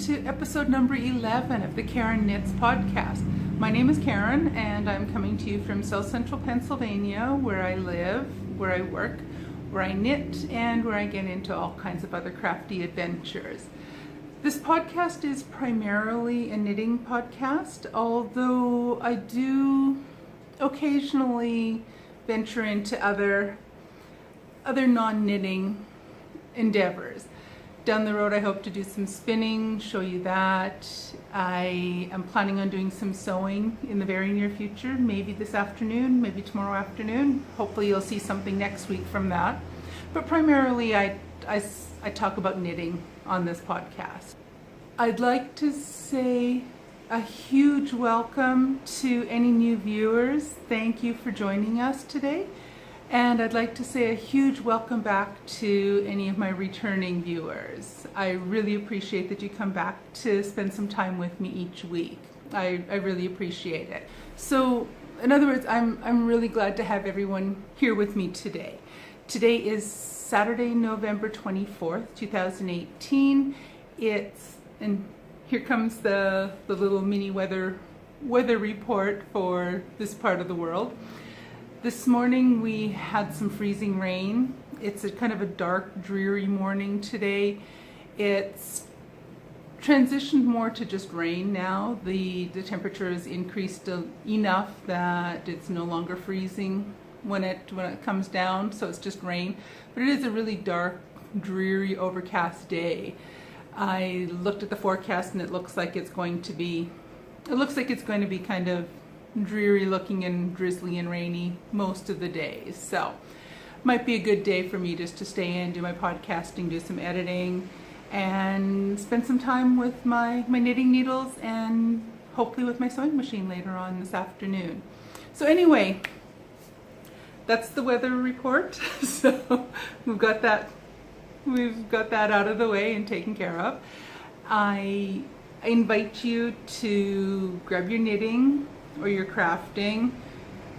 to episode number 11 of the Karen Knits podcast. My name is Karen and I'm coming to you from South Central Pennsylvania, where I live, where I work, where I knit, and where I get into all kinds of other crafty adventures. This podcast is primarily a knitting podcast, although I do occasionally venture into other non-knitting endeavors. Down the road I hope to do some spinning, show you that. I am planning on doing some sewing in the very near future, maybe this afternoon, maybe tomorrow afternoon. Hopefully you'll see something next week from that. But primarily I talk about knitting on this podcast. I'd like to say a huge welcome to any new viewers. Thank you for joining us today. And I'd like to say a huge welcome back to any of my returning viewers. I really appreciate that you come back to spend some time with me each week. I really appreciate it. So, in other words, I'm really glad to have everyone here with me today. Today is Saturday, November 24th, 2018. And here comes the little mini weather report for this part of the world. This morning we had some freezing rain. It's a kind of a dark, dreary morning today. It's transitioned more to just rain now. The temperature has increased enough that it's no longer freezing when it comes down, so it's just rain. But it is a really dark, dreary, overcast day. I looked at the forecast and it looks like it's going to be kind of dreary looking and drizzly and rainy most of the days. So might be a good day for me just to stay in, do my podcasting, do some editing, and spend some time with my knitting needles and hopefully with my sewing machine later on this afternoon. So anyway, that's the weather report. So we've got that out of the way and taken care of. I invite you to grab your knitting or your crafting,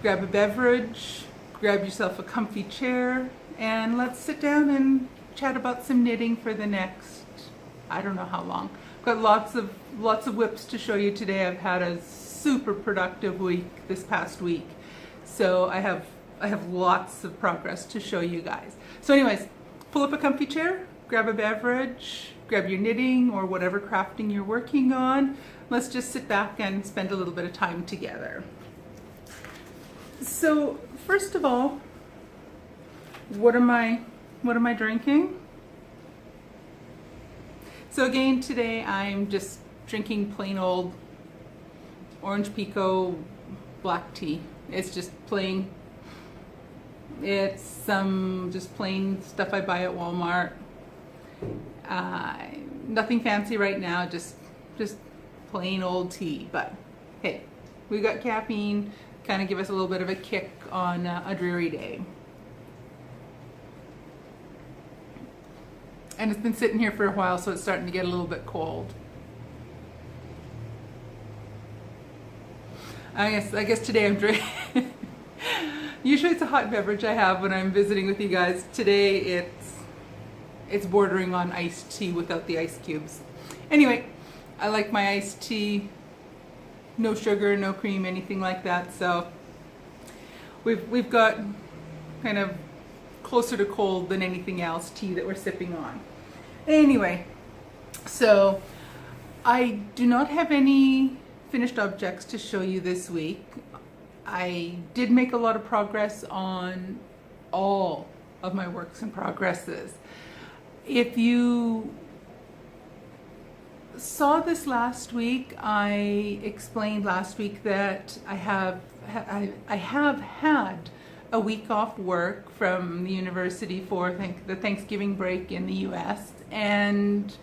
grab a beverage, grab yourself a comfy chair, and let's sit down and chat about some knitting for the next, I don't know how long. I've got lots of WIPs to show you today. I've had a super productive week this past week, so I have lots of progress to show you guys. So anyways, pull up a comfy chair, grab a beverage, grab your knitting or whatever crafting you're working on. Let's just sit back and spend a little bit of time together. So first of all, what am I drinking? So again, today I'm just drinking plain old orange pekoe black tea. It's just plain. It's some just plain stuff I buy at Walmart. Nothing fancy right now, just plain old tea. But hey, we got caffeine, kind of give us a little bit of a kick on a dreary day. And it's been sitting here for a while, so it's starting to get a little bit cold. I guess today I'm drinking. Usually it's a hot beverage I have when I'm visiting with you guys. Today it's bordering on iced tea without the ice cubes. Anyway, I like my iced tea, no sugar, no cream, anything like that. So we've got kind of closer to cold than anything else tea that we're sipping on. Anyway, so I do not have any finished objects to show you this week. I did make a lot of progress on all of my works in progresses. If you saw this last week, I explained last week that I have had a week off work from the university for the Thanksgiving break in the US, and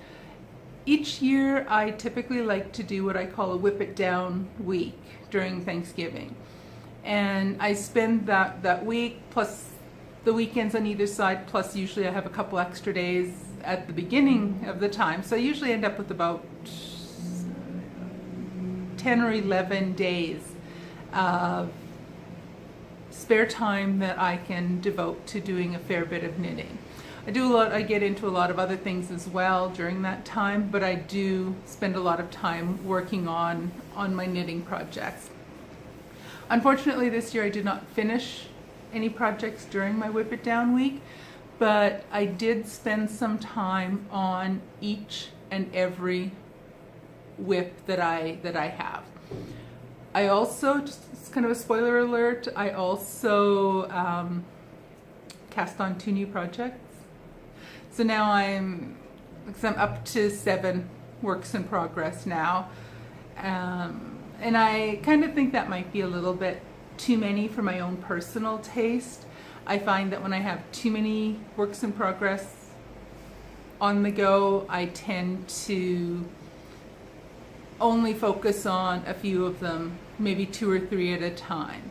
each year I typically like to do what I call a WIP-it down week during Thanksgiving. And I spend that week plus the weekends on either side, plus usually I have a couple extra days at the beginning of the time. So I usually end up with about 10 or 11 days of spare time that I can devote to doing a fair bit of knitting. I get into a lot of other things as well during that time, but I do spend a lot of time working on my knitting projects. Unfortunately, this year I did not finish any projects during my Whip It Down week, but I did spend some time on each and every whip that I have. I also, just kind of a spoiler alert, I also cast on 2 new projects. So now I'm up to 7 works in progress now. And I kind of think that might be a little bit too many for my own personal taste. I find that when I have too many works in progress on the go, I tend to only focus on a few of them, maybe 2 or 3 at a time.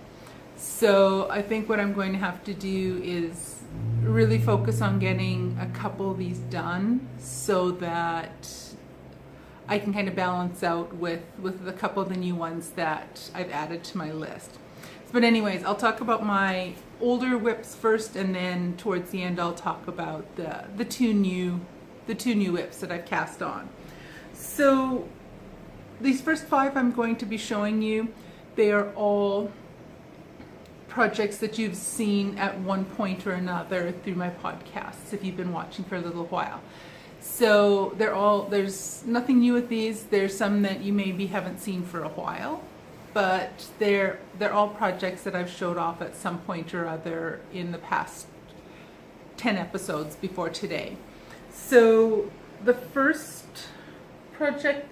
So I think what I'm going to have to do is really focus on getting a couple of these done so that I can kind of balance out with a couple of the new ones that I've added to my list. But anyways, I'll talk about my older whips first, and then towards the end I'll talk about the two new whips that I've cast on. So these first 5 I'm going to be showing you, they are all projects that you've seen at one point or another through my podcasts if you've been watching for a little while. So there's nothing new with these. There's some that you maybe haven't seen for a while, but they're all projects that I've showed off at some point or other in the past 10 episodes before today. So the first project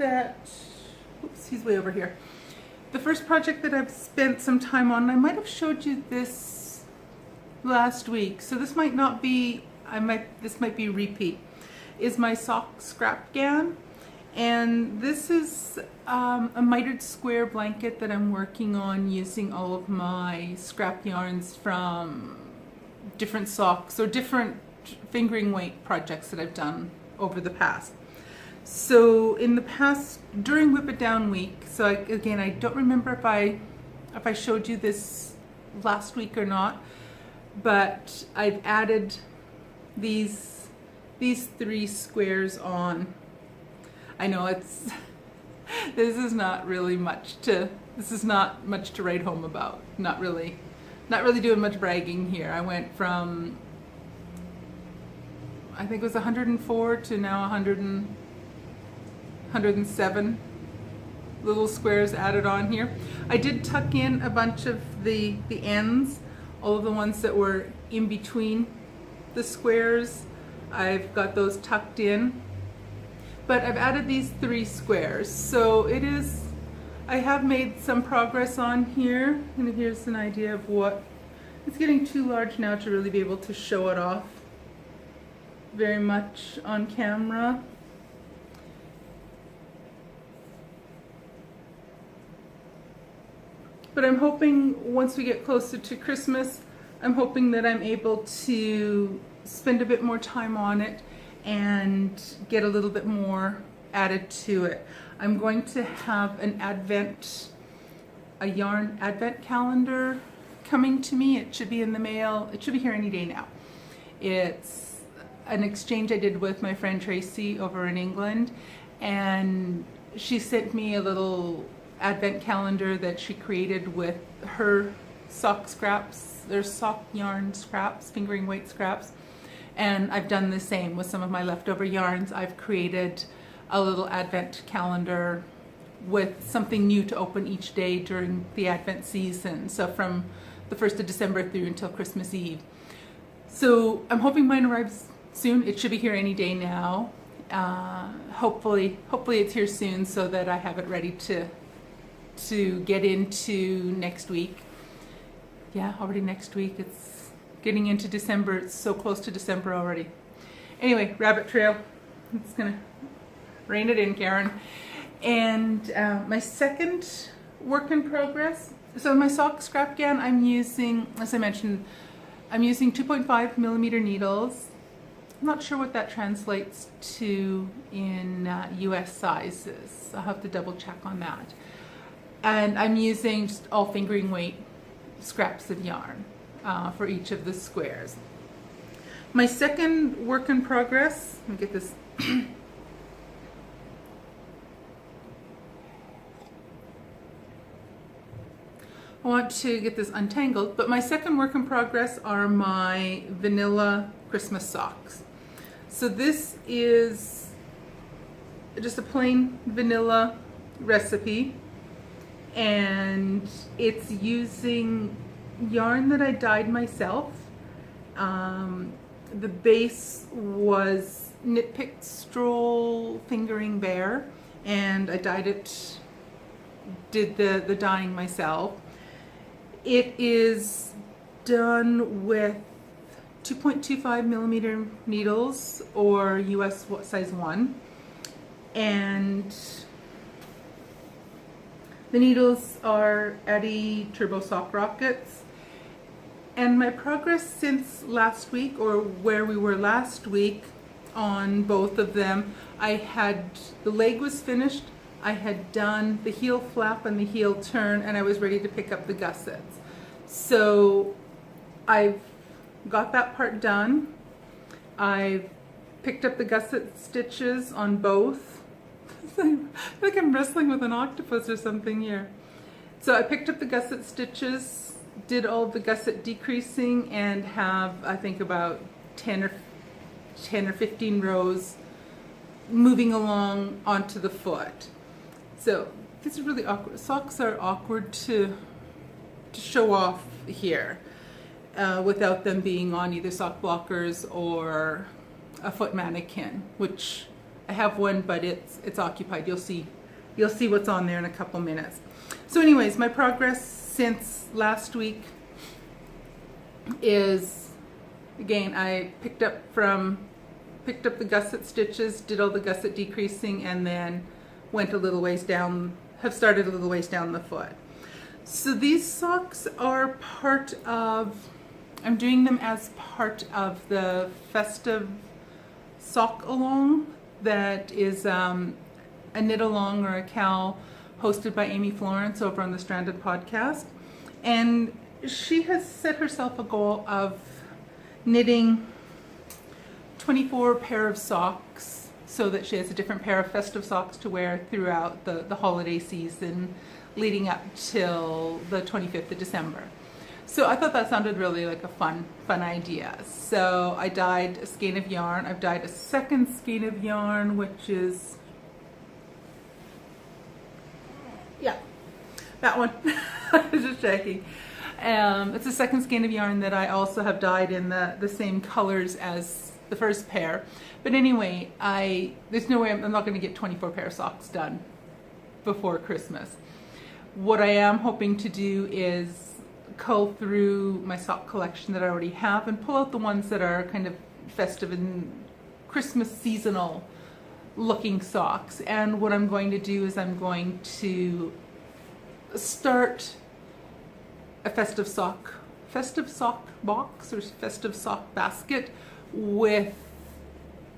he's way over here. The first project that I've spent some time on, I might have showed you this last week, so this might not be, this might be a repeat, is my sock scrap-ghan. And this is a mitered square blanket that I'm working on using all of my scrap yarns from different socks or different fingering weight projects that I've done over the past. So in the past, during Whip It Down week, so again, I don't remember if I showed you this last week or not, but I've added these 3 squares on. I know this is not much to write home about. Not really doing much bragging here. I went from, I think it was 104 to now 107 little squares added on here. I did tuck in a bunch of the ends, all of the ones that were in between the squares. I've got those tucked in, but I've added these 3 squares. So I have made some progress on here, and here's an idea of what, it's getting too large now to really be able to show it off very much on camera. But I'm hoping once we get closer to Christmas, I'm hoping that I'm able to spend a bit more time on it and get a little bit more added to it. I'm going to have a yarn advent calendar coming to me. It should be in the mail. It should be here any day now. It's an exchange I did with my friend Tracy over in England, and she sent me a little advent calendar that she created with her sock scraps. There's sock yarn scraps, fingering weight scraps, and I've done the same with some of my leftover yarns. I've created a little advent calendar with something new to open each day during the advent season, so from the 1st of December through until Christmas Eve. So I'm hoping mine arrives soon. It should be here any day now. Hopefully it's here soon so that I have it ready to get into next week. Yeah, already next week. It's getting into December. It's so close to December already. Anyway, rabbit trail. It's gonna rein it in, Karen. And my second work in progress. So my sock scrap-ghan, I'm using, as I mentioned, I'm using 2.5 millimeter needles. I'm not sure what that translates to in US sizes. I'll have to double check on that. And I'm using just all fingering weight scraps of yarn for each of the squares. My second work in progress, let me get this. I want to get this untangled, but my second work in progress are my vanilla Christmas socks. So this is just a plain vanilla recipe, and it's using yarn that I dyed myself. The base was Knit Picked Stroll Fingering Bear, and I dyed it, did the dyeing myself. It is done with 2.25 millimeter needles, or US size 1, and the needles are Addy Turbo Sock Rockets. And my progress since last week, or where we were last week on both of them, the leg was finished, I had done the heel flap and the heel turn, and I was ready to pick up the gussets. So I've got that part done. I've picked up the gusset stitches on both. I feel like I'm wrestling with an octopus or something here. So I picked up the gusset stitches, did all the gusset decreasing, and have, I think, about 10 or 15 rows moving along onto the foot. So this is really awkward. Socks are awkward to show off here without them being on either sock blockers or a foot mannequin, which I have one, but it's occupied. You'll see what's on there in a couple minutes. So anyways, my progress since last week is, again, I picked up the gusset stitches, did all the gusset decreasing, and then went a little ways down, have started a little ways down the foot. So these socks are part of, I'm doing them as part of the festive sock along that is a knit along or a cal hosted by Amy Florence over on the Stranded podcast. And she has set herself a goal of knitting 24 pair of socks so that she has a different pair of festive socks to wear throughout the holiday season leading up till the 25th of December. So I thought that sounded really like a fun idea. So I dyed a skein of yarn. I've dyed a second skein of yarn, which is, yeah, that one. I was just checking. It's a second skein of yarn that I also have dyed in the same colors as the first pair. But anyway, there's no way I'm not going to get 24 pair of socks done before Christmas. What I am hoping to do is cull through my sock collection that I already have and pull out the ones that are kind of festive and Christmas seasonal looking socks. And what I'm going to do is I'm going to start a festive sock box or festive sock basket with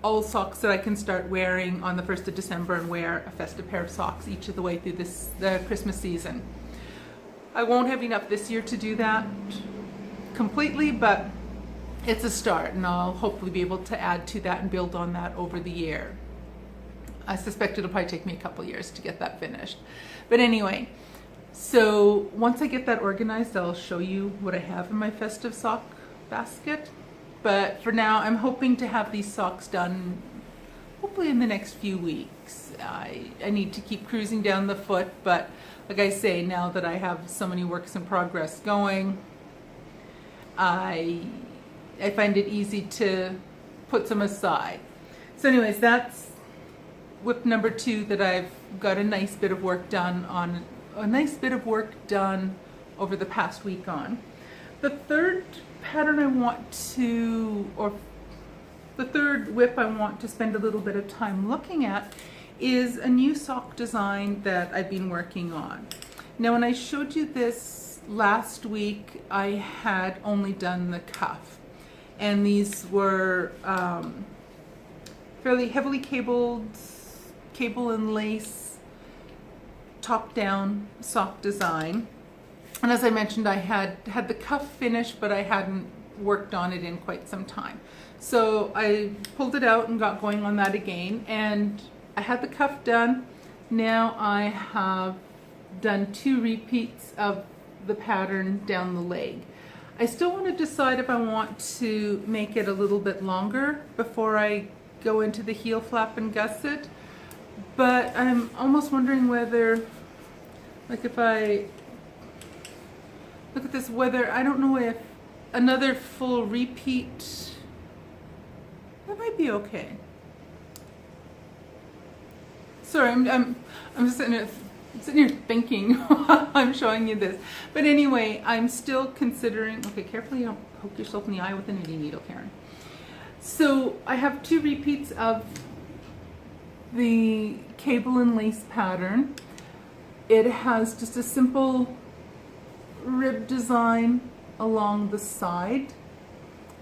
all socks that I can start wearing on the 1st of December and wear a festive pair of socks each of the way through the Christmas season. I won't have enough this year to do that completely, but it's a start, and I'll hopefully be able to add to that and build on that over the year. I suspect it'll probably take me a couple years to get that finished. But anyway, so once I get that organized, I'll show you what I have in my festive sock basket. But for now, I'm hoping to have these socks done hopefully in the next few weeks. I need to keep cruising down the foot, but like I say, now that I have so many works in progress going, I find it easy to put some aside. So anyways, that's WIP number 2 that I've got a nice bit of work done on, over the past week on. The third pattern I want to, or the third WIP I want to spend a little bit of time looking at is a new sock design that I've been working on. Now, when I showed you this last week, I had only done the cuff, and these were fairly heavily cabled, cable and lace, top-down sock design. And as I mentioned, I had the cuff finished, but I hadn't worked on it in quite some time. So I pulled it out and got going on that again, and I had the cuff done. Now I have done 2 repeats of the pattern down the leg. I still want to decide if I want to make it a little bit longer before I go into the heel flap and gusset, but I'm almost wondering whether, like if I look at this, whether, I don't know if another full repeat, that might be okay. Sorry, I'm just sitting here thinking while I'm showing you this. But anyway, I'm still considering, okay, carefully don't poke yourself in the eye with a knitting needle, Karen. So I have 2 repeats of the cable and lace pattern. It has just a simple rib design along the side,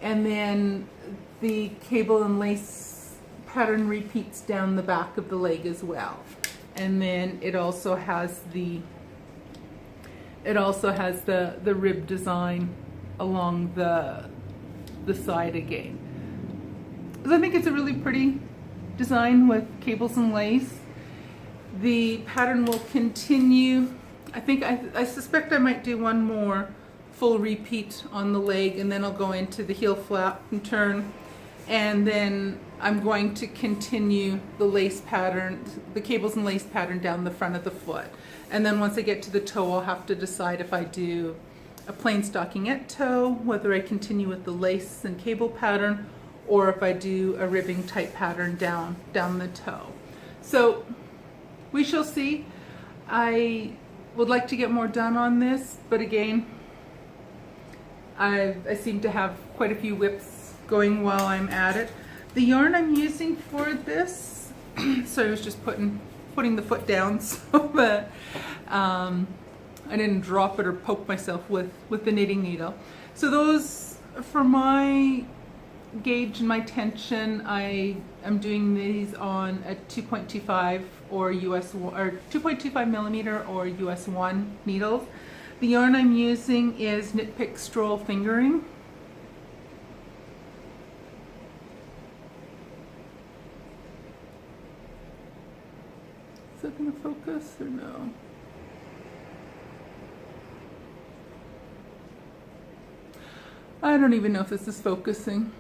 and then the cable and lace pattern repeats down the back of the leg as well. And then it also has the rib design along the side again. So I think it's a really pretty design with cables and lace. The pattern will continue. I suspect I might do one more full repeat on the leg, and then I'll go into the heel flap and turn, and then I'm going to continue the lace pattern, the cables and lace pattern down the front of the foot. And then once I get to the toe, I'll have to decide if I do a plain stockingette toe, whether I continue with the lace and cable pattern, or if I do a ribbing type pattern down the toe. So we shall see. I would like to get more done on this, but again, I seem to have quite a few whips going while I'm at it. The yarn I'm using for this, so I was just putting the foot down so that I didn't drop it or poke myself with the knitting needle. So those, for my gauge and my tension, I am doing these on a 2.25 or US or 2.25 millimeter or US 1 needles. The yarn I'm using is Knit Pick Stroll Fingering. Is that going to focus or no? I don't even know if this is focusing.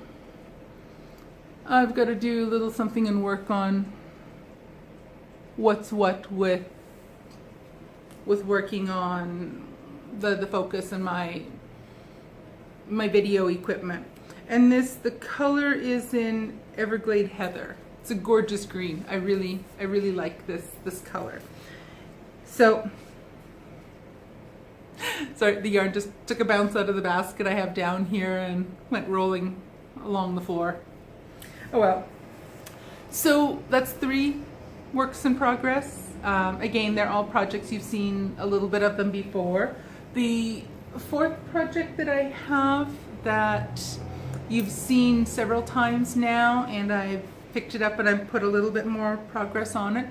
I've got to do a little something and work on what's what with working on the focus and my video equipment. And the color is in Everglade Heather. It's a gorgeous green. I really like this color. So, sorry, the yarn just took a bounce out of the basket I have down here and went rolling along the floor. Oh well. So that's 3 works in progress. Again, they're all projects you've seen a little bit of them before. The 4th project that I have that you've seen several times now, and I've picked it up and I've put a little bit more progress on it.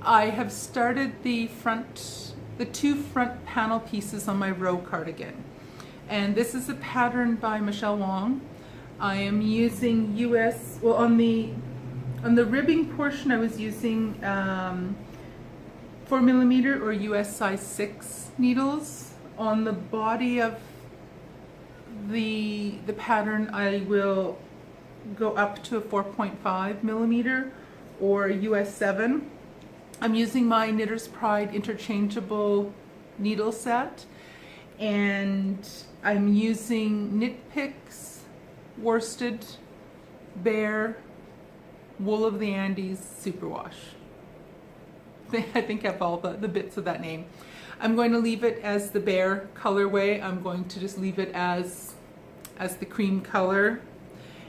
I have started the 2 front panel pieces on my row cardigan, and this is a pattern by Michelle Wong. I am using US, well, on the ribbing portion I was using 4mm or US size 6 needles. On the body of the pattern, I will go up to a 4.5mm or US 7. I'm using my Knitter's Pride interchangeable needle set, and I'm using Knit Picks worsted Bear Wool of the Andes superwash. I think I have all the bits of that name. I'm going to leave it as the Bear colorway. I'm going to just leave it as the cream color.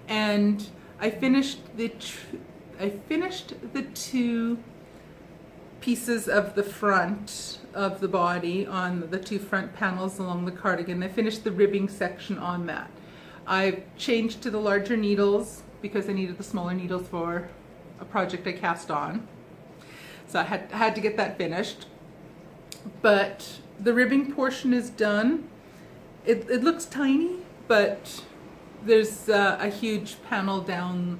And I finished the 2 pieces of the front of the body on the 2 front panels along the cardigan. I finished the ribbing section on that. I changed to the larger needles because I needed the smaller needles for a project I cast on. So I had to get that finished. But the ribbing portion is done. It looks tiny, but there's a huge panel down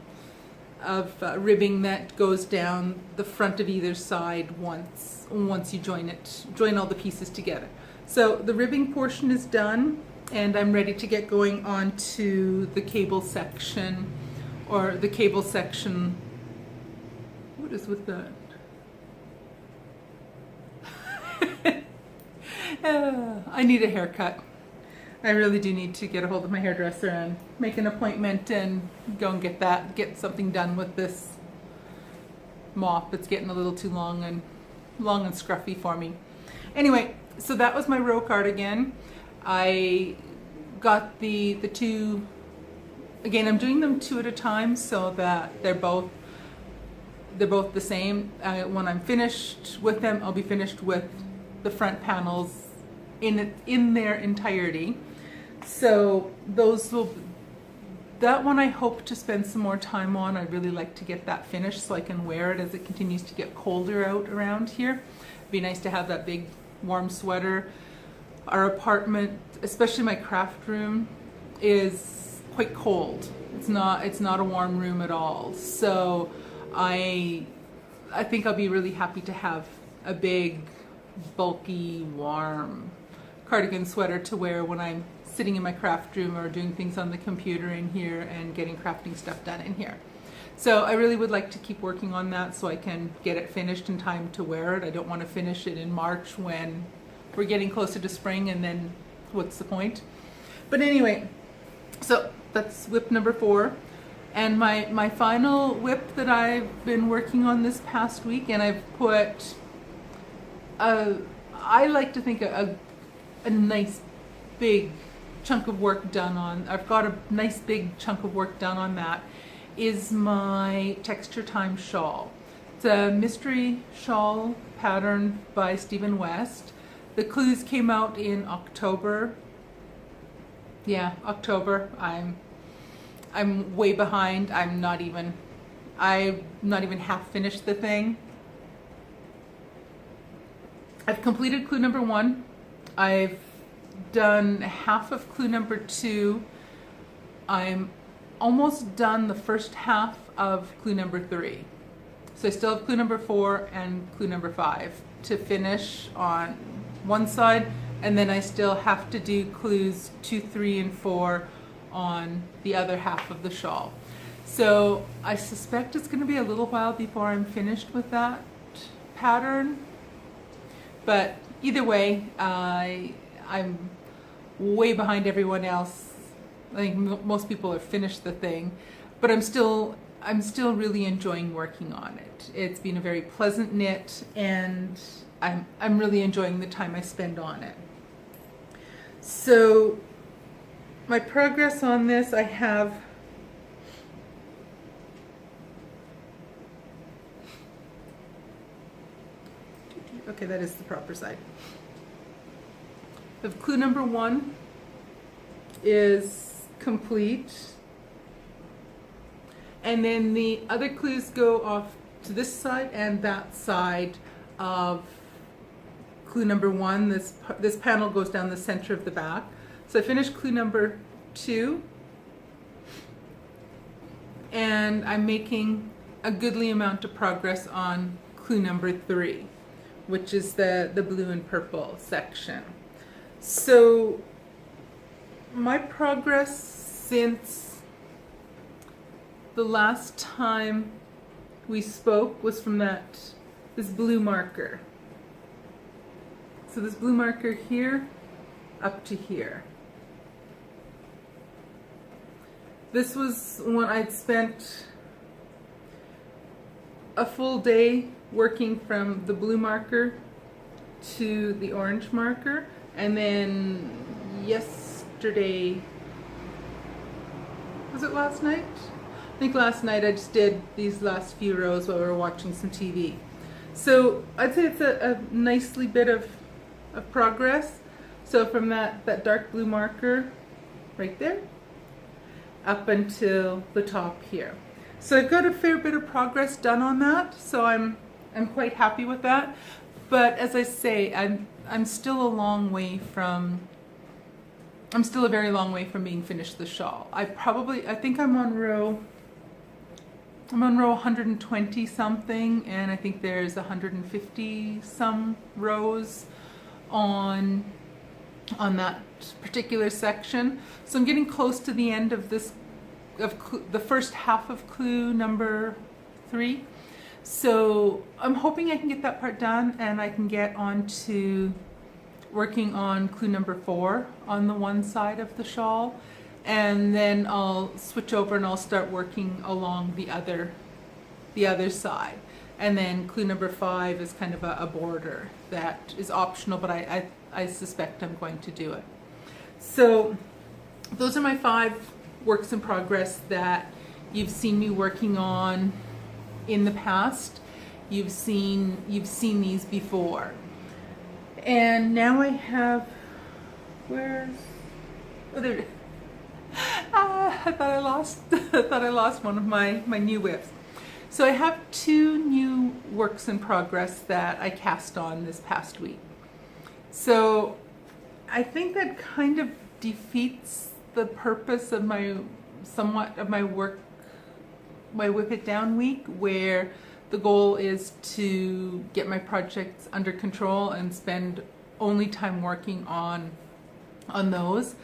of ribbing that goes down the front of either side once you join all the pieces together. So the ribbing portion is done, and I'm ready to get going on to the cable section, or the cable section. What is with that? I need a haircut. I really do need to get a hold of my hairdresser and make an appointment and go and get something done with this mop. It's getting a little too long and scruffy for me. Anyway, so that was my row cardigan. I got the two, again, I'm doing them two at a time so that they're both the same. When I'm finished with them, I'll be finished with the front panels in their entirety. So that one I hope to spend some more time on. I really like to get that finished so I can wear it as it continues to get colder out around here. It'd be nice to have that big warm sweater. Our apartment, especially my craft room, is quite cold. It's not a warm room at all. So I think I'll be really happy to have a big, bulky, warm cardigan sweater to wear when I'm sitting in my craft room or doing things on the computer in here and getting crafting stuff done in here. So I really would like to keep working on that so I can get it finished in time to wear it. I don't want to finish it in March when we're getting closer to spring, and then what's the point? But anyway, so that's WIP number 4. And my final WIP that I've been working on this past week, and I've put I like to think a nice big chunk of work done on. I've got a nice big chunk of work done on that. Is my Texture Time shawl. It's a mystery shawl pattern by Stephen West. The clues came out in October. Yeah, October. I'm way behind. I'm not even half finished the thing. I've completed clue number 1. I've done half of clue number 2. I'm almost done the first half of clue number 3. So I still have clue number 4 and clue number 5 to finish on one side, and then I still have to do clues 2, 3, and 4 on the other half of the shawl. So I suspect it's going to be a little while before I'm finished with that pattern. But either way, I'm way behind everyone else. I think most people have finished the thing, but I'm still really enjoying working on it. It's been a very pleasant knit, and I'm really enjoying the time I spend on it. So my progress on this, I have okay, that is the proper side. The clue number 1 is complete, and then the other clues go off to this side and that side of clue number 1. This panel goes down the center of the back. So I finished clue number 2, and I'm making a goodly amount of progress on clue number 3, which is the blue and purple section. So my progress since the last time we spoke was from this blue marker. So this blue marker here up to here. This was when I'd spent a full day working from the blue marker to the orange marker, and then yesterday, was it last night? I think last night I just did these last few rows while we were watching some TV. So I'd say it's a nicely bit of progress. So from that dark blue marker right there up until the top here. So I've got a fair bit of progress done on that, so I'm quite happy with that. But as I say, I'm still a long way from I'm still a very long way from being finished the shawl. I think I'm on row 120 something, and I think there's 150 some rows on that particular section. So I'm getting close to the end of the first half of clue number 3. So I'm hoping I can get that part done, and I can get on to working on clue number 4 on the one side of the shawl, and then I'll switch over and I'll start working along the other side. And then clue number 5 is kind of a border that is optional, but I suspect I'm going to do it. So those are my 5 works in progress that you've seen me working on in the past. You've seen these before. And now I have, I thought I lost one of my new WIPs. So I have 2 new works in progress that I cast on this past week. So I think that kind of defeats the purpose of my WIP-it down week, where the goal is to get my projects under control and spend only time working on those.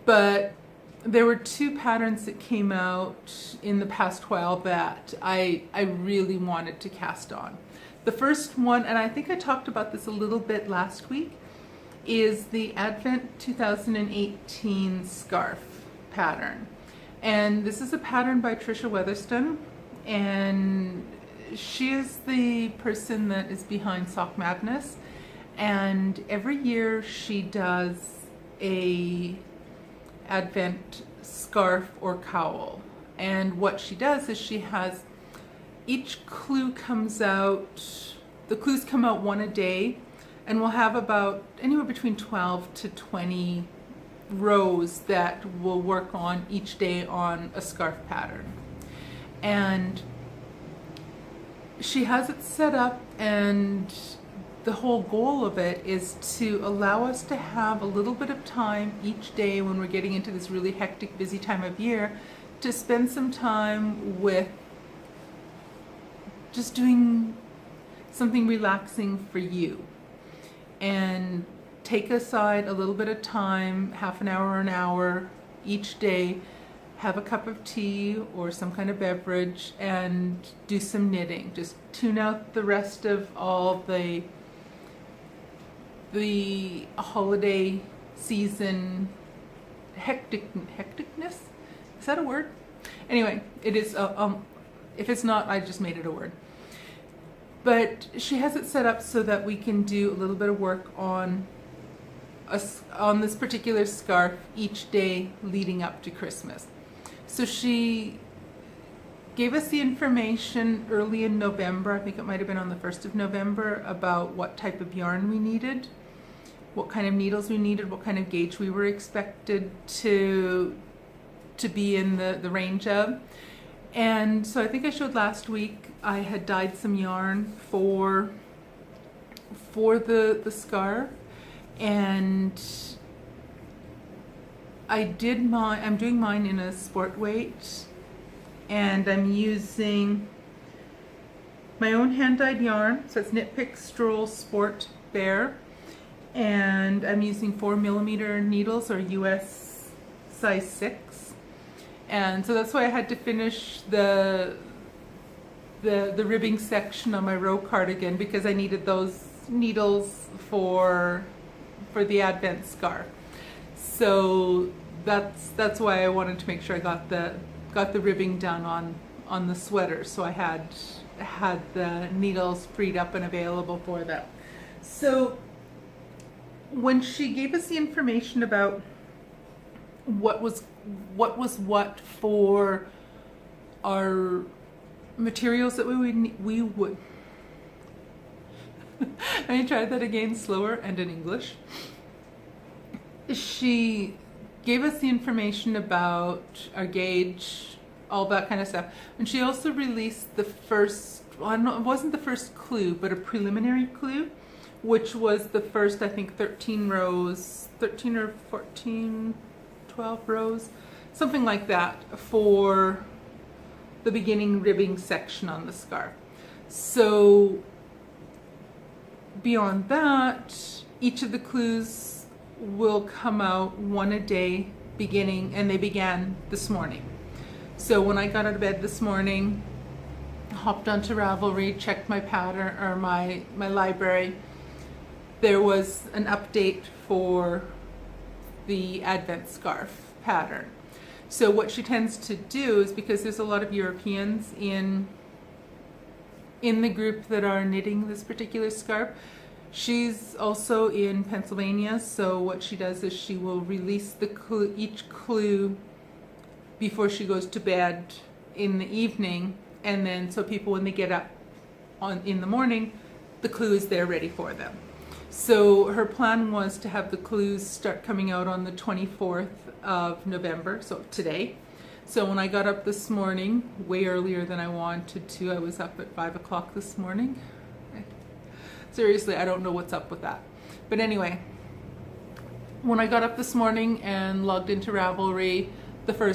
But there were 2 patterns that came out in the past while that I really wanted to cast on. The first one, and I think I talked about this a little bit last week, is the Advent 2018 scarf pattern. And this is a pattern by Trisha Weatherston, and she is the person that is behind Sock Madness, and every year she does a Advent scarf or cowl. And what she does is she has each clue comes out, the clues come out one a day, and we'll have about anywhere between 12 to 20 rows that we'll work on each day on a scarf pattern. And she has it set up, and the whole goal of it is to allow us to have a little bit of time each day when we're getting into this really hectic, busy time of year, to spend some time with just doing something relaxing for you. And take aside a little bit of time, half an hour or an hour each day, have a cup of tea or some kind of beverage, and do some knitting. Just tune out the rest of all the holiday season hecticness. Is that a word? Anyway, it is. If it's not, I just made it a word. But she has it set up so that we can do a little bit of work on this particular scarf each day leading up to Christmas. So she gave us the information early in November, I think it might have been on the 1st of November, about what type of yarn we needed, what kind of needles we needed, what kind of gauge we were expected to be in the range of. And so I think I showed last week I had dyed some yarn for the scarf, and I'm doing mine in a sport weight, and I'm using my own hand-dyed yarn, so it's Knit Pick Stroll Sport Bear, and I'm using 4mm needles, or US size 6, and so that's why I had to finish the ribbing section on my row cardigan, because I needed those needles for the Advent scarf. So that's why I wanted to make sure I got the ribbing done on the sweater, so I had the needles freed up and available for that. So when she gave us the information about what was what for our materials that we would let me try that again, slower and in English. She gave us the information about our gauge, all that kind of stuff. And she also released the first, well, it wasn't the first clue, but a preliminary clue, which was the first, I think, 13 rows, 13 or 14, 12 rows, something like that, for the beginning ribbing section on the scarf. So beyond that, each of the clues will come out one a day beginning, and they began this morning. So when I got out of bed this morning, hopped onto Ravelry, checked my pattern or my library, there was an update for the Advent scarf pattern. So what she tends to do is, because there's a lot of Europeans in the group that are knitting this particular scarf, she's also in Pennsylvania, so what she does is she will release each clue before she goes to bed in the evening, and then so people, when they get up in the morning, the clue is there ready for them. So her plan was to have the clues start coming out on the 24th of November, so today. So when I got up this morning, way earlier than I wanted to, I was up at 5 o'clock this morning. Seriously, I don't know what's up with that. But anyway, when I got up this morning and logged into Ravelry, I want to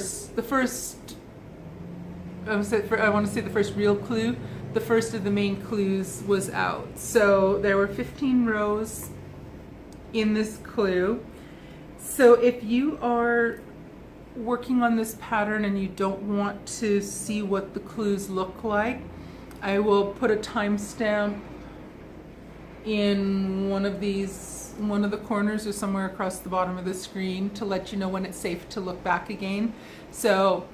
say the first real clue, the first of the main clues was out. So there were 15 rows in this clue. So if you are working on this pattern and you don't want to see what the clues look like, I will put a timestamp in one of the corners or somewhere across the bottom of the screen to let you know when it's safe to look back again. So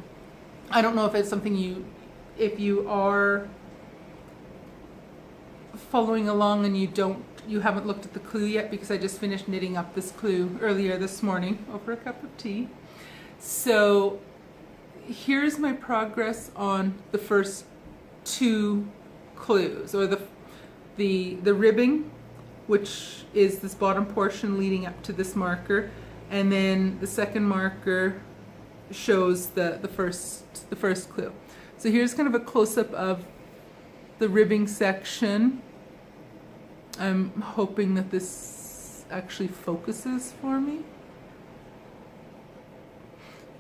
I don't know if it's something if you are following along and you haven't looked at the clue yet, because I just finished knitting up this clue earlier this morning over a cup of tea. So here's my progress on the first two clues, or the ribbing, which is this bottom portion leading up to this marker, and then the second marker shows the first clue. So here's kind of a close-up of the ribbing section. I'm hoping that this actually focuses for me,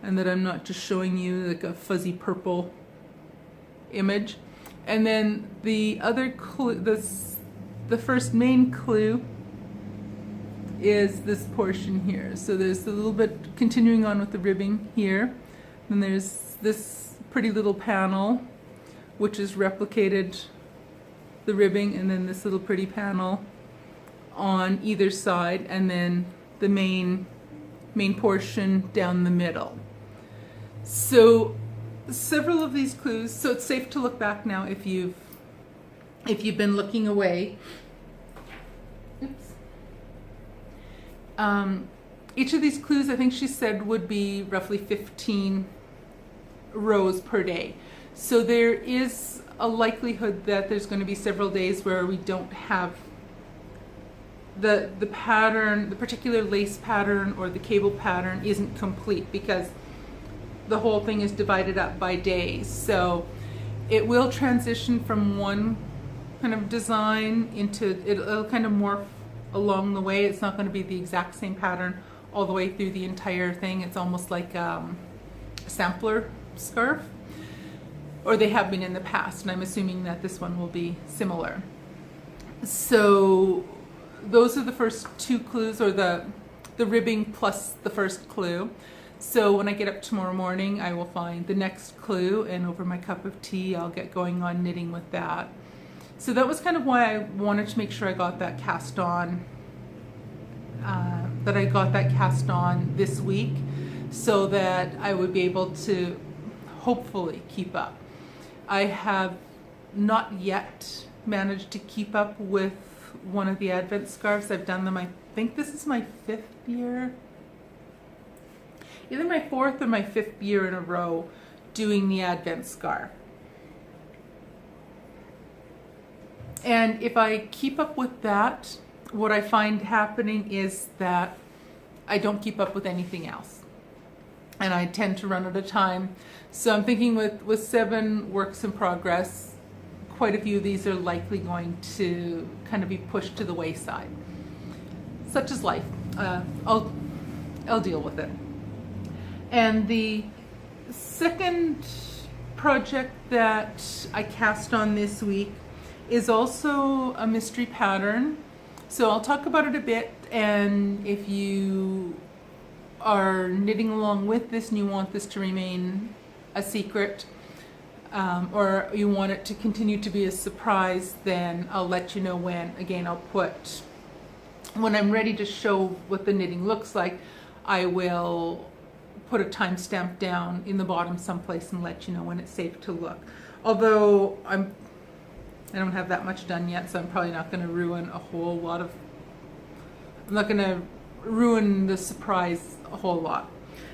and that I'm not just showing you like a fuzzy purple image. And then the other clue, the first main clue, is this portion here. So there's a little bit continuing on with the ribbing here. Then there's this pretty little panel, which is replicated the ribbing, and then this little pretty panel on either side, and then the main portion down the middle. So several of these clues, so it's safe to look back now if you've been looking away. Oops. Each of these clues, I think she said, would be roughly 15 rows per day. So there is a likelihood that there's going to be several days where we don't have the pattern, the particular lace pattern or the cable pattern isn't complete, because the whole thing is divided up by days. So it will transition from one kind of design into, it'll kind of morph along the way. It's not going to be the exact same pattern all the way through the entire thing. It's almost like a sampler scarf, or they have been in the past, and I'm assuming that this one will be similar. So those are the first two clues, or the ribbing plus the first clue. So when I get up tomorrow morning, I will find the next clue, and over my cup of tea, I'll get going on knitting with that. So that was kind of why I wanted to make sure I got that cast on, this week, so that I would be able to hopefully keep up. I have not yet managed to keep up with one of the Advent scarves. I've done them, I think this is my 5th year. Either my 4th or my 5th year in a row doing the Advent scarf. And if I keep up with that, what I find happening is that I don't keep up with anything else, and I tend to run out of time. So I'm thinking with 7 works in progress quite a few of these are likely going to kind of be pushed to the wayside. Such is life. I'll deal with it. And the second project that I cast on this week is also a mystery pattern. So I'll talk about it a bit, and if you are knitting along with this and you want this to remain a secret, or you want it to continue to be a surprise, then I'll let you know when. Again, when I'm ready to show what the knitting looks like, I will put a timestamp down in the bottom someplace and let you know when it's safe to look. Although I don't have that much done yet, so I'm probably not going to ruin I'm not going to ruin the surprise a whole lot.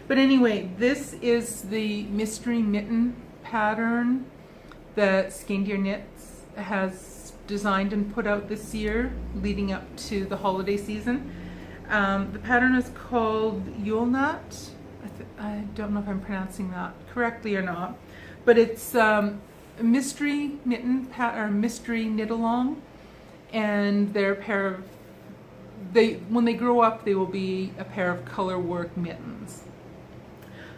But anyway, this is the mystery mitten pattern that Skein Knits has designed and put out this year leading up to the holiday season. The pattern is called Yule Nut. I don't know if I'm pronouncing that correctly or not, but it's a mystery mitten or mystery knit along, and they're a pair of when they grow up, they will be a pair of color work mittens.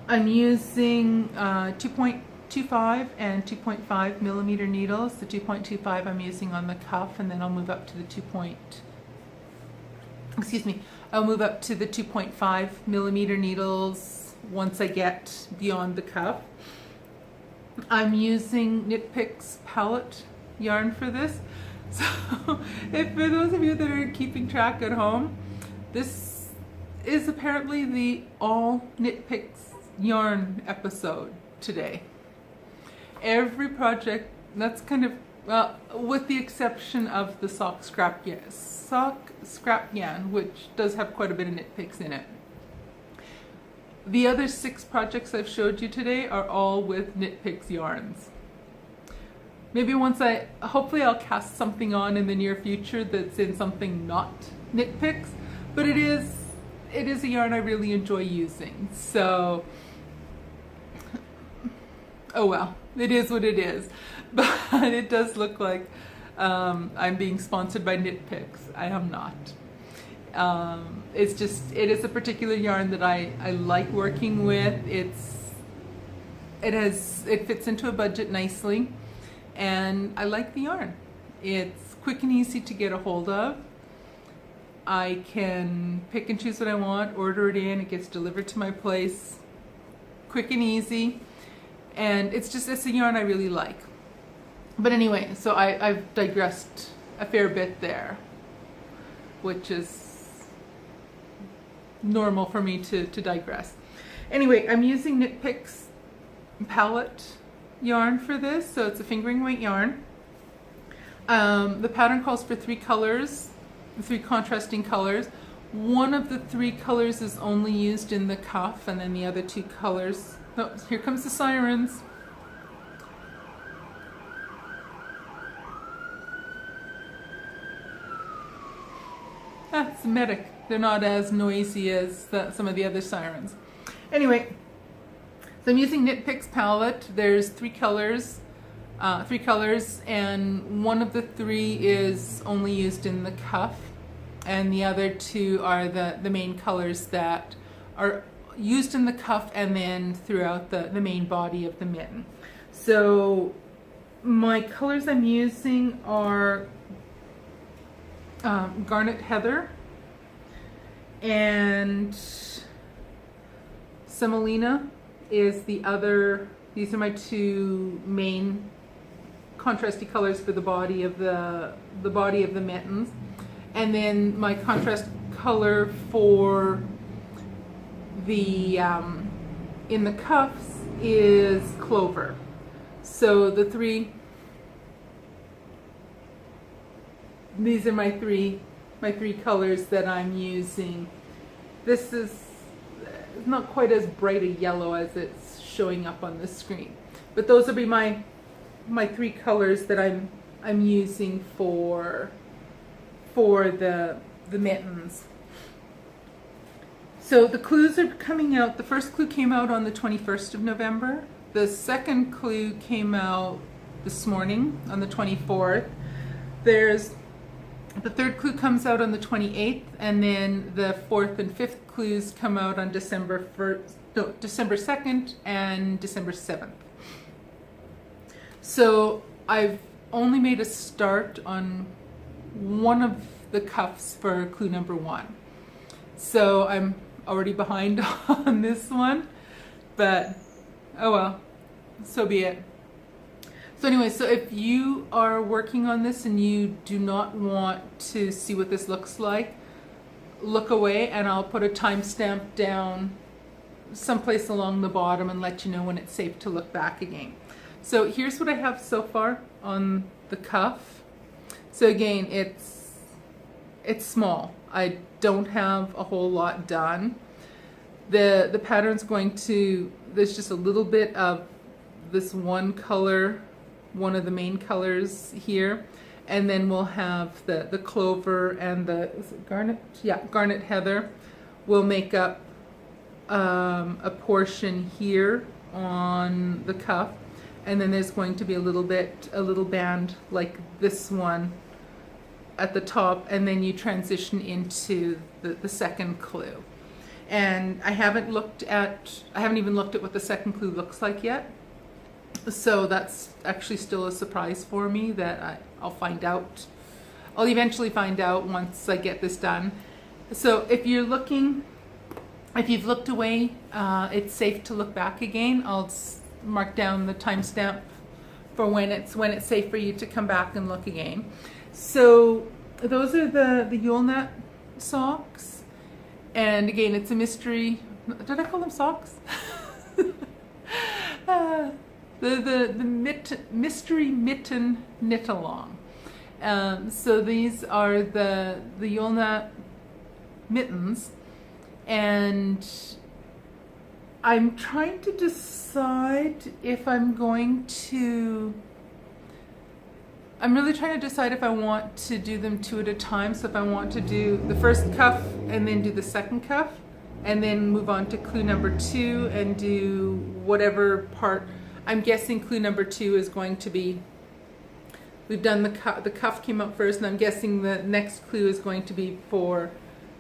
I'm using 2.25 and 2.5 millimeter needles. The 2.25 I'm using on the cuff, and then I'll move up to the 2.5 millimeter needles once I get beyond the cuff. I'm using Knit Picks palette yarn for this. So if for those of you that are keeping track at home, this is apparently the all Knit Picks yarn episode today. Every project, that's kind of, well, with the exception of the sock scrap-ghan, which does have quite a bit of Knit Picks in it. The other 6 projects I've showed you today are all with Knit Picks yarns. Maybe hopefully I'll cast something on in the near future that's in something not Knit Picks, but it is a yarn I really enjoy using. So, oh well, it is what it is. But it does look like I'm being sponsored by Knit Picks. I am not. It is a particular yarn that I like working with. It fits into a budget nicely, and I like the yarn. It's quick and easy to get a hold of. I can pick and choose what I want, order it in, it gets delivered to my place, quick and easy, and it's a yarn I really like. But anyway, so I've digressed a fair bit there, which is normal for me to digress. Anyway, I'm using Knit Picks palette yarn for this, so it's a fingering weight yarn. The pattern calls for 3 colors, 3 contrasting colors. One of the 3 colors is only used in the cuff, and then the other 2 colors, oh, here comes the sirens. It's a medic. They're not as noisy as some of the other sirens. Anyway, so I'm using Knit Picks palette. There's 3 colors, and one of the 3 is only used in the cuff, and the other 2 are the main colors that are used in the cuff and then throughout the main body of the mitten. So my colors I'm using are Garnet Heather and Semolina is the other. These are my 2 main contrasty colors for the body of the mittens, and then my contrast color for the in the cuffs is Clover. So these are my three colors that I'm using. This is not quite as bright a yellow as it's showing up on the screen, but those will be my 3 colors that I'm using for the mittens. So the clues are coming out. The first clue came out on the 21st of November. The second clue came out this morning on the 24th. There's the third clue comes out on the 28th, and then the fourth and fifth clues come out on December 2nd and December 7th. So I've only made a start on one of the cuffs for clue number 1. So I'm already behind on this one, but oh well, so be it. So anyway, so if you are working on this and you do not want to see what this looks like, look away, and I'll put a timestamp down someplace along the bottom and let you know when it's safe to look back again. So here's what I have so far on the cuff. So again, it's small. I don't have a whole lot done. The pattern's going to, there's just a little bit of this one color, one of the main colors here, and then we'll have the clover and the, is it garnet? Yeah, garnet heather will make up a portion here on the cuff, and then there's going to be a little band like this one at the top, and then you transition into the second clue. And I haven't even looked at what the second clue looks like yet. So that's actually still a surprise for me that I'll find out. I'll eventually find out once I get this done. So if you've looked away, it's safe to look back again. I'll mark down the timestamp for when it's safe for you to come back and look again. So those are the Yule Nut socks. And again, it's a mystery. Did I call them socks? The mystery mitten knit along. So these are the Yule Nut mittens, and I'm trying to decide if I'm really trying to decide if I want to do them 2 at a time. So if I want to do the first cuff and then do the second cuff, and then move on to clue number 2 and do whatever part. I'm guessing clue number 2 is going to be, we've done the cuff came up first, and I'm guessing the next clue is going to be for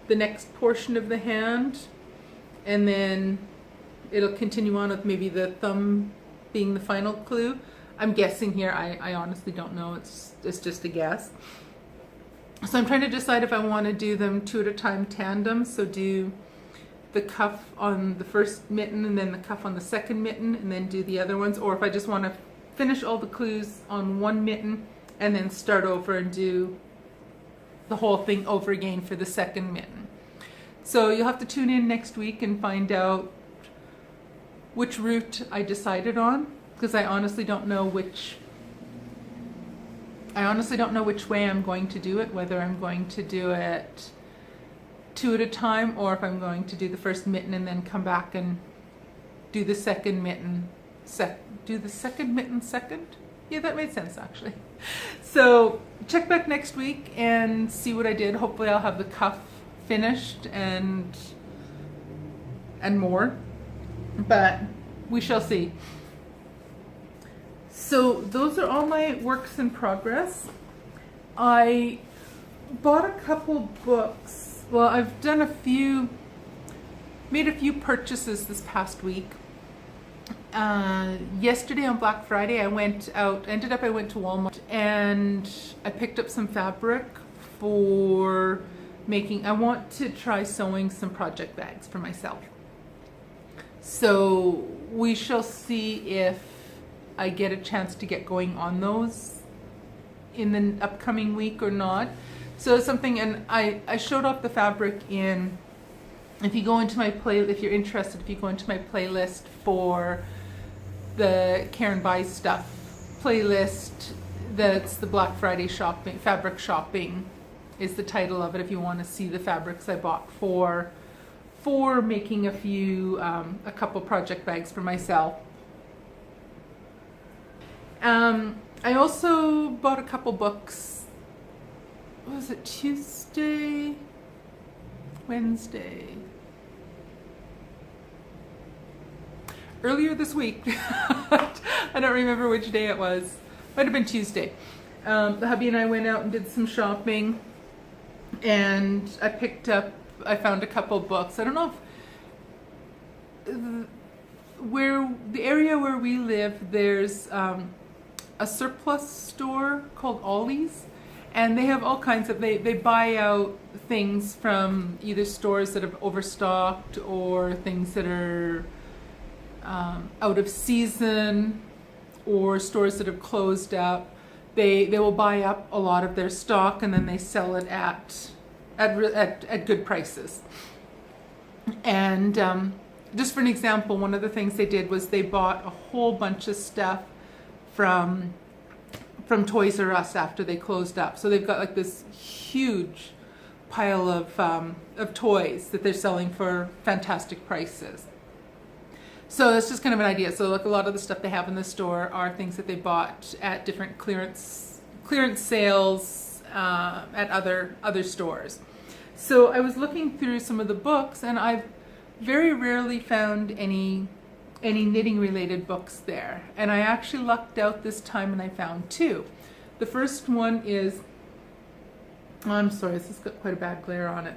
the next portion of the hand, and then it'll continue on with maybe the thumb being the final clue. I'm guessing here, I honestly don't know, it's just a guess. So I'm trying to decide if I want to do them 2 at a time tandem, so do the cuff on the first mitten and then the cuff on the second mitten and then do the other ones, or if I just want to finish all the clues on one mitten and then start over and do the whole thing over again for the second mitten. So you'll have to tune in next week and find out which route I decided on, because I honestly don't know which way I'm going to do it, whether I'm going to do it 2 at a time, or if I'm going to do the first mitten and then come back and do the second mitten second. Yeah, that made sense actually. So check back next week and see what I did. Hopefully I'll have the cuff finished and more, but we shall see. So those are all my works in progress. I bought a couple books. Well, I've made a few purchases this past week. Yesterday on Black Friday, I went to Walmart and I picked up some fabric for making, I want to try sewing some project bags for myself. So we shall see if I get a chance to get going on those in the upcoming week or not. So something, and I showed off the fabric in, if you go into my if you're interested, if you go into my playlist for the Karen Buys Stuff playlist, that's the Black Friday shopping, fabric shopping is the title of it, if you want to see the fabrics I bought for making a couple project bags for myself. I also bought a couple books. What was it, Tuesday? Wednesday? Earlier this week. I don't remember which day it was. Might have been Tuesday. The hubby and I went out and did some shopping, and I found a couple books. I don't know if where the area where we live, there's a surplus store called Ollie's, and they have all kinds of, they buy out things from either stores that have overstocked or things that are out of season, or stores that have closed up. They will buy up a lot of their stock and then they sell it at good prices. And just for an example, one of the things they did was they bought a whole bunch of stuff from Toys R Us after they closed up. So they've got like this huge pile of toys that they're selling for fantastic prices. So that's just kind of an idea. So like a lot of the stuff they have in the store are things that they bought at different clearance sales at other stores. So I was looking through some of the books, and I've very rarely found any knitting related books there. And I actually lucked out this time and I found two. The first one is, I'm sorry, this has got quite a bad glare on it.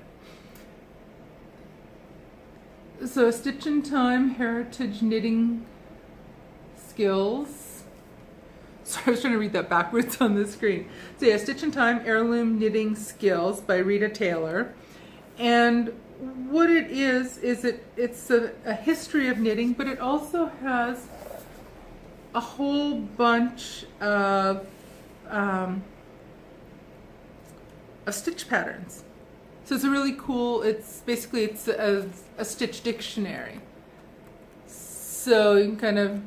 So Stitch in Time Heritage Knitting Skills. Sorry, I was trying to read that backwards on the screen. So yeah, Stitch in Time Heirloom Knitting Skills by Rita Taylor. And what it is it's a history of knitting, but it also has a whole bunch of stitch patterns. So it's a really cool, it's a stitch dictionary. So you can kind of,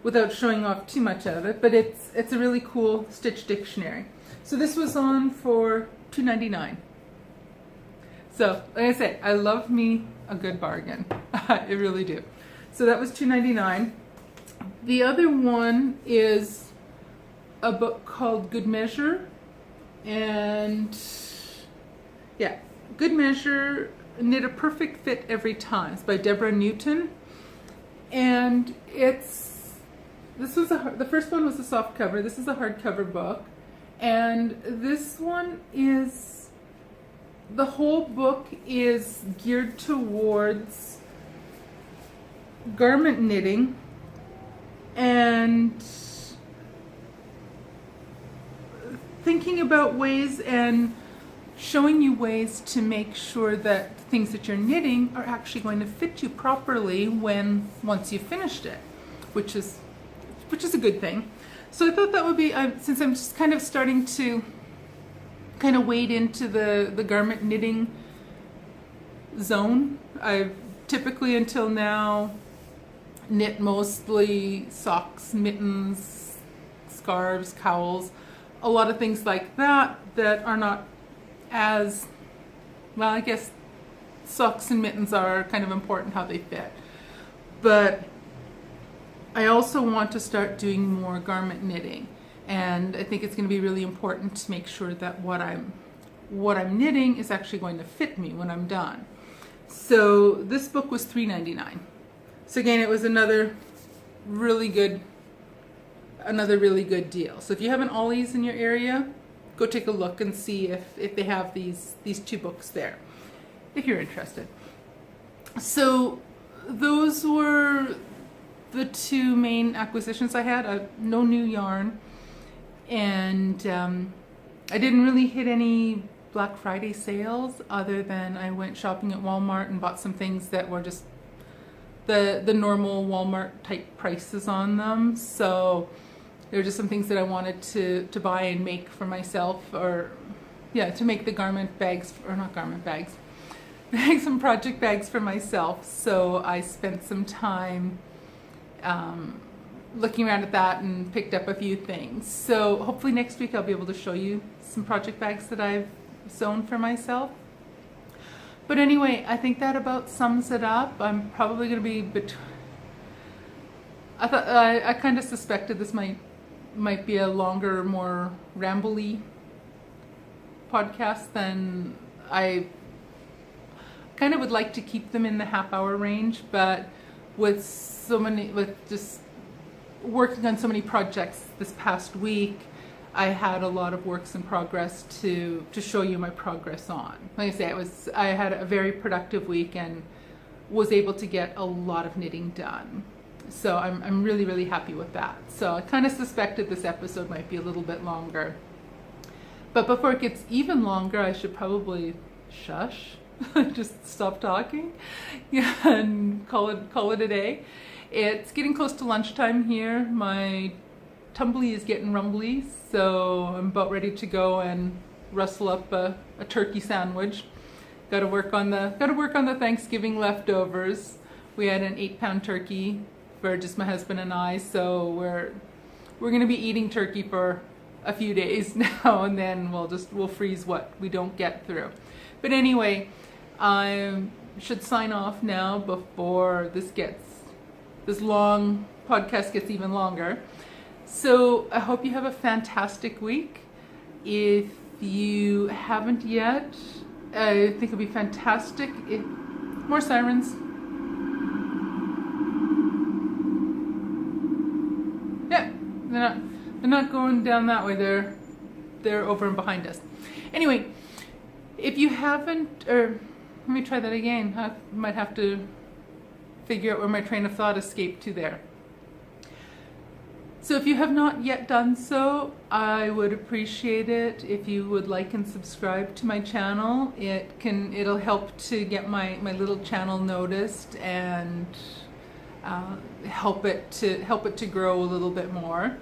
without showing off too much of it, but it's a really cool stitch dictionary. So this was on for $2.99. So like I said, I love me a good bargain. I really do. So that was $2.99. The other one is a book called Good Measure, and yeah, Good Measure, Knit a Perfect Fit Every Time. It's by Deborah Newton, and the first one was a soft cover. This is a hardcover book, and this one is, the whole book is geared towards garment knitting and thinking about ways and showing you ways to make sure that things that you're knitting are actually going to fit you properly once you've finished it, which is a good thing. So I thought that would be, since I'm just kind of starting to kind of wade into the garment knitting zone. I've typically until now knit mostly socks, mittens, scarves, cowls, a lot of things like that are not as, well, I guess socks and mittens are kind of important how they fit. But I also want to start doing more garment knitting. And I think it's going to be really important to make sure that what I'm knitting is actually going to fit me when I'm done. So this book was $3.99. So again, it was another really good deal. So if you have an Ollie's in your area, go take a look and see if they have these two books there, if you're interested. So those were the two main acquisitions I had. No new yarn. And I didn't really hit any Black Friday sales other than I went shopping at Walmart and bought some things that were just the normal Walmart type prices on them. So there were just some things that I wanted to buy and make for myself, or yeah, to make the garment bags, or not garment bags, make some project bags for myself. So I spent some time looking around at that and picked up a few things. So hopefully next week I'll be able to show you some project bags that I've sewn for myself. But anyway, I think that about sums it up. I'm probably going to be I kind of suspected this might be a longer, more rambly podcast than I kind of would like to keep them in the half-hour range, but with just working on so many projects this past week, I had a lot of works in progress to show you my progress on. Like I say, I had a very productive week and was able to get a lot of knitting done. So I'm really, really happy with that. So I kind of suspected this episode might be a little bit longer. But before it gets even longer, I should probably shush, just stop talking, yeah, and call it a day. It's getting close to lunchtime here. My tumbly is getting rumbly, so I'm about ready to go and rustle up a turkey sandwich. Got to work on the Thanksgiving leftovers. We had an 8-pound turkey for just my husband and I, so we're going to be eating turkey for a few days now, and then we'll freeze what we don't get through. But anyway, I should sign off now before this long podcast gets even longer. So I hope you have a fantastic week. If you haven't yet, I think it'll be fantastic if more sirens. Yeah, they're not going down that way. They're over and behind us. Anyway, if you haven't, or let me try that again. I might have to figure out where my train of thought escaped to there. So if you have not yet done so, I would appreciate it if you would like and subscribe to my channel. It'll help to get my little channel noticed and help it to grow a little bit more.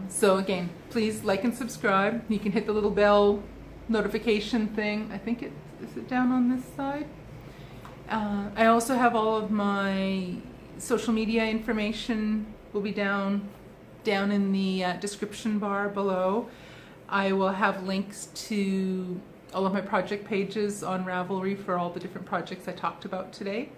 So again, please like and subscribe. You can hit the little bell notification thing. I think is it down on this side? I also have all of my social media information will be down in the description bar below. I will have links to all of my project pages on Ravelry for all the different projects I talked about today.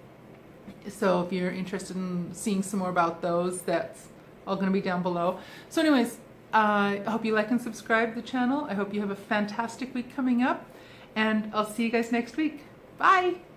So if you're interested in seeing some more about those, that's all going to be down below. So anyways, I hope you like and subscribe to the channel. I hope you have a fantastic week coming up, and I'll see you guys next week. Bye!